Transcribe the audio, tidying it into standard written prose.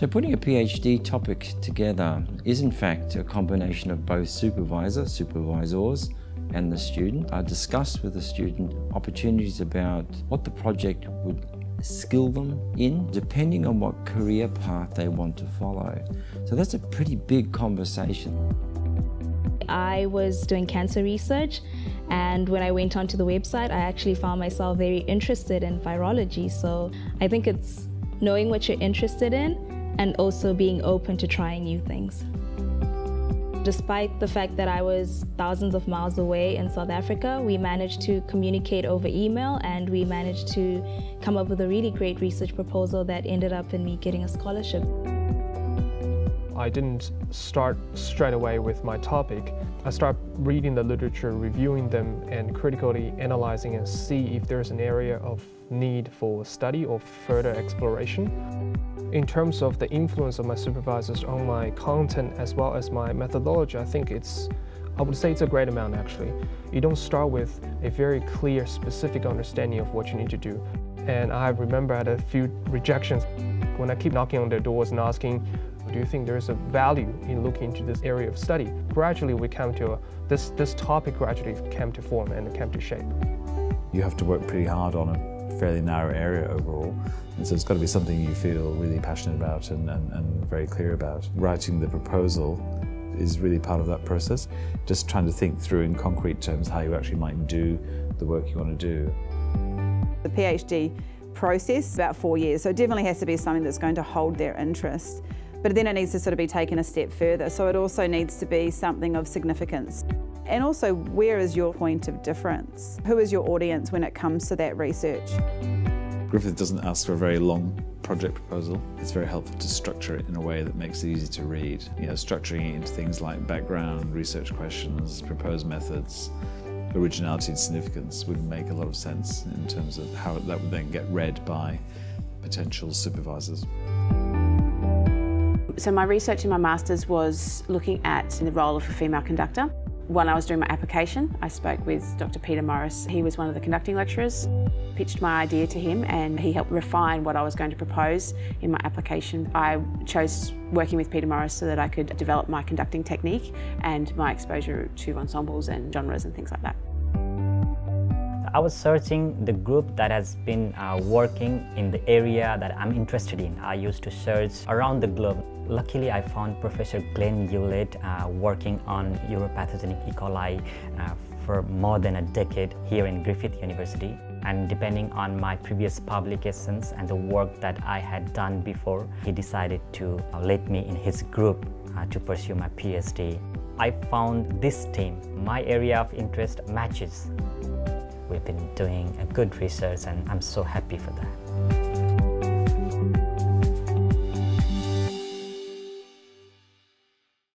So putting a PhD topic together is in fact a combination of both supervisors, and the student. I discussed with the student opportunities about what the project would skill them in, depending on what career path they want to follow. So that's a pretty big conversation. I was doing cancer research, and when I went onto the website, I actually found myself very interested in virology. So I think it's knowing what you're interested in and also being open to trying new things. Despite the fact that I was thousands of miles away in South Africa, we managed to communicate over email, and we managed to come up with a really great research proposal that ended up in me getting a scholarship. I didn't start straight away with my topic. I started reading the literature, reviewing them, and critically analyzing and see if there's an area of need for study or further exploration. In terms of the influence of my supervisors on my content as well as my methodology, I would say it's a great amount actually. You don't start with a very clear, specific understanding of what you need to do. And I remember I had a few rejections when I keep knocking on their doors and asking, do you think there's a value in looking into this area of study? Gradually we came to this topic gradually came to form and it came to shape. You have to work pretty hard on a fairly narrow area overall, and so it's got to be something you feel really passionate about and very clear about. Writing the proposal is really part of that process, just trying to think through in concrete terms how you actually might do the work you want to do. The PhD process is about 4 years, so it definitely has to be something that's going to hold their interest. But then it needs to sort of be taken a step further, so it also needs to be something of significance. And also, where is your point of difference? Who is your audience when it comes to that research? Griffith doesn't ask for a very long project proposal. It's very helpful to structure it in a way that makes it easy to read. You know, structuring it into things like background, research questions, proposed methods, originality and significance would make a lot of sense in terms of how that would then get read by potential supervisors. So my research in my master's was looking at the role of a female conductor. When I was doing my application, I spoke with Dr. Peter Morris. He was one of the conducting lecturers. Pitched my idea to him and he helped refine what I was going to propose in my application. I chose working with Peter Morris so that I could develop my conducting technique and my exposure to ensembles and genres and things like that. I was searching the group that has been working in the area that I'm interested in. I used to search around the globe. Luckily, I found Professor Glenn Hewlett working on uropathogenic E. coli for more than a decade here in Griffith University. And depending on my previous publications and the work that I had done before, he decided to let me in his group to pursue my PhD. I found this team, my area of interest matches. We've been doing a good research and I'm so happy for that.